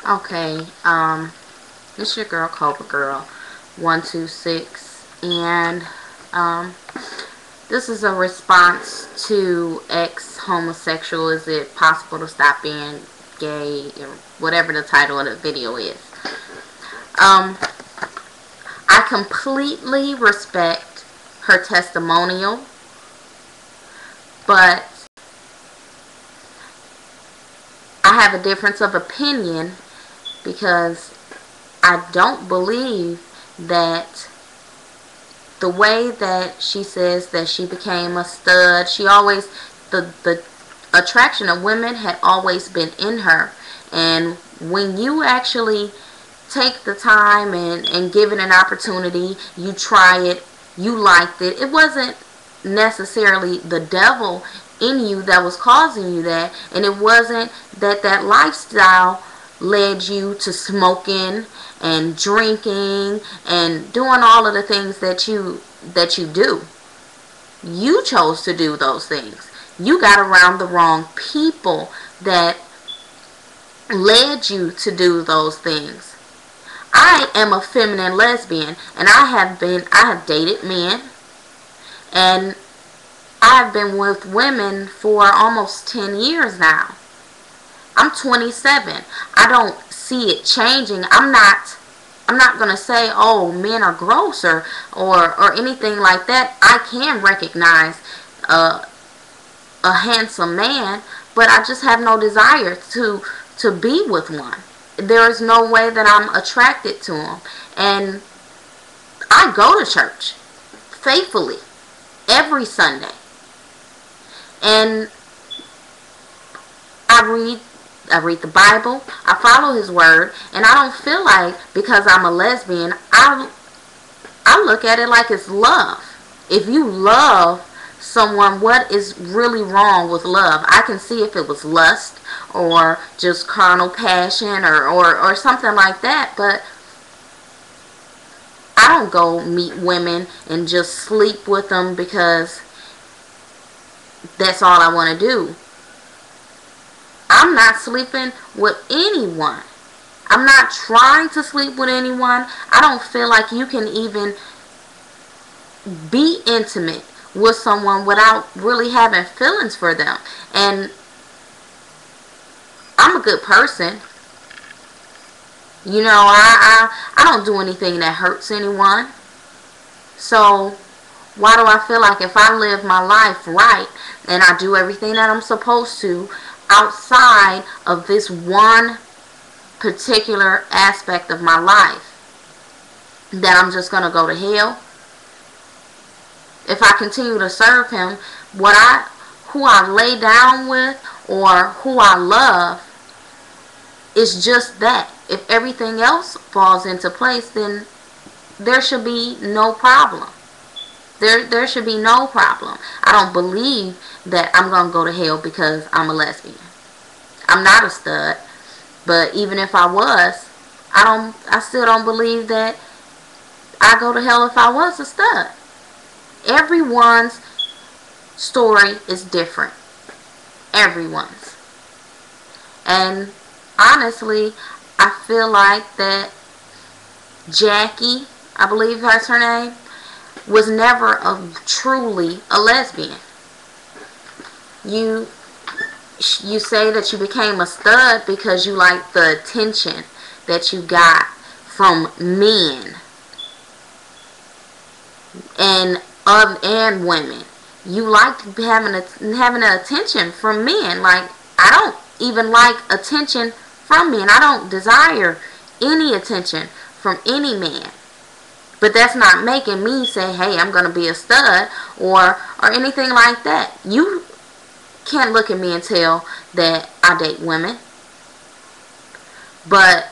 Okay, it's your girl Cobra Girl 126, and um, this is a response to ex-homosexual. Is it possible to stop being gay, or whatever the title of the video is? Um, I completely respect her testimonial, but I have a difference of opinion because I don't believe that the way that she says that she became a stud, the attraction of women had always been in her. And when you actually take the time and give it an opportunity, you try it, you liked it, it wasn't necessarily the devil in you that was causing you that, and it wasn't that lifestyle led you to smoking and drinking and doing all of the things that you do. You chose to do those things. You got around the wrong people that led you to do those things. I am a feminine lesbian, and I have dated men, and I have been with women for almost 10 years now. I'm 27. I don't see it changing. I'm not going to say, oh, men are gross or anything like that. I can recognize a handsome man, but I just have no desire to be with one. There is no way that I'm attracted to him. And I go to church faithfully every Sunday. And I read the Bible, I follow his word, and I don't feel like because I'm a lesbian, I look at it like it's love. If you love someone, what is really wrong with love? I can see if it was lust or just carnal passion or something like that, but I don't go meet women and just sleep with them because that's all I want to do. I'm not sleeping with anyone. I'm not trying to sleep with anyone. I don't feel like you can even be intimate with someone without really having feelings for them. And I'm a good person. You know, I don't do anything that hurts anyone. So why do I feel like if I live my life right and I do everything that I'm supposed to outside of this one particular aspect of my life, that I'm just going to go to hell? If I continue to serve him, who I lay down with or who I love is just that. If everything else falls into place, then there should be no problem. There should be no problem. I don't believe that I'm going to go to hell because I'm a lesbian. I'm not a stud, but even if I was, I still don't believe that I go to hell if I was a stud. Everyone's story is different. Everyone's. And honestly, I feel like that Jackie, I believe that's her name, was never truly a lesbian. You say that you became a stud because you liked the attention that you got from men and women. You liked having the attention from men. Like, I don't even like attention from men. I don't desire any attention from any man. But that's not making me say, hey, I'm going to be a stud or anything like that. You can't look at me and tell that I date women. But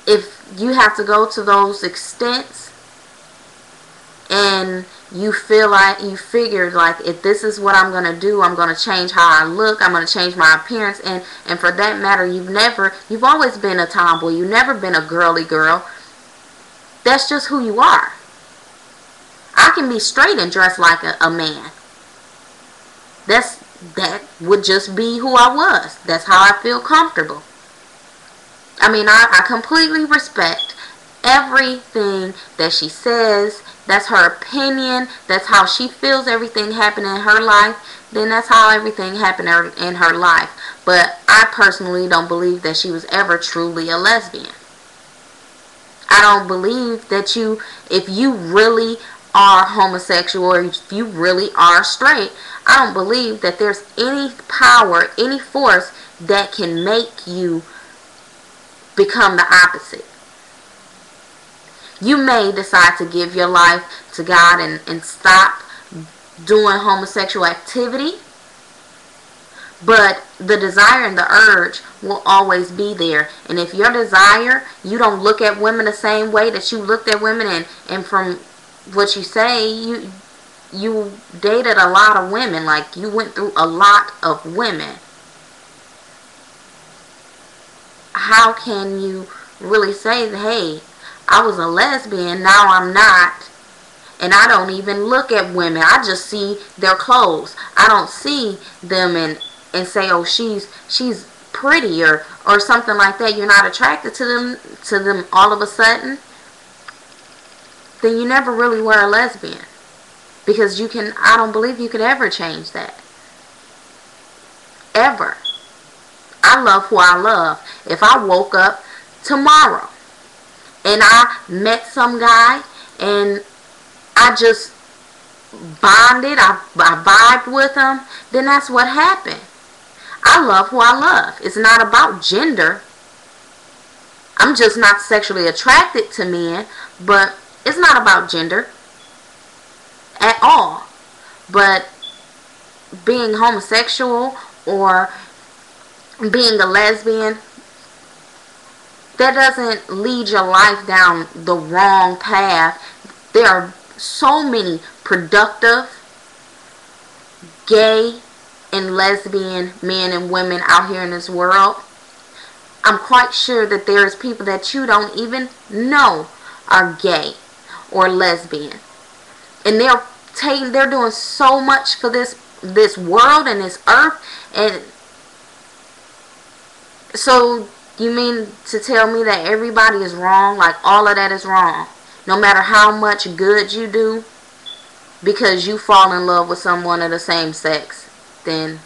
if you have to go to those extents and you figure like, if this is what I'm going to do, I'm going to change how I look, I'm going to change my appearance, and for that matter, you've always been a tomboy, you've never been a girly girl. That's just who you are. I can be straight and dress like a man. That would just be who I was. That's how I feel comfortable. I mean, I completely respect everything that she says. That's her opinion. That's how she feels everything happening in her life. Then that's how everything happened in her life. But I personally don't believe that she was ever truly a lesbian. I don't believe that if you really are homosexual or if you really are straight, I don't believe that there's any power, any force that can make you become the opposite. You may decide to give your life to God and stop doing homosexual activity, but the desire and the urge will always be there. And if your desire, you don't look at women the same way that you looked at women, and from what you say, you dated a lot of women, like you went through a lot of women. How can you really say, hey, I was a lesbian, now I'm not, and I don't even look at women, I just see their clothes, I don't see them and say, oh, she's prettier or something like that. You're not attracted to them all of a sudden, then you never really were a lesbian, because I don't believe you could ever change that, ever. I love who I love. If I woke up tomorrow and I met some guy and I just bonded, I vibed with him, then that's what happened. I love who I love. It's not about gender. I'm just not sexually attracted to men, but it's not about gender at all. But being homosexual or being a lesbian, that doesn't lead your life down the wrong path. There are so many productive gay and lesbian men and women out here in this world. I'm quite sure that there's people that you don't even know are gay or lesbian, and they're doing so much for this world and this earth. And so you mean to tell me that everybody is wrong? Like all of that is wrong, no matter how much good you do, because you fall in love with someone of the same sex, then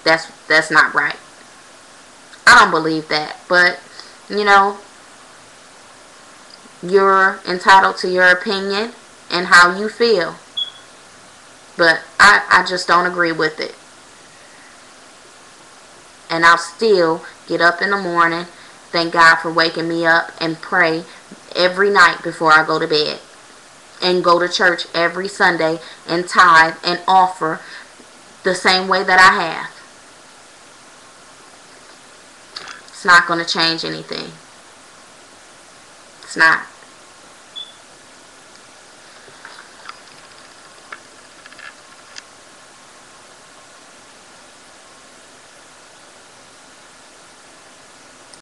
that's not right. I don't believe that. But you're entitled to your opinion and how you feel, but I just don't agree with it. And I'll still get up in the morning, thank God for waking me up, and pray every night before I go to bed, and go to church every Sunday and tithe and offer the same way that I have. It's not going to change anything. It's not.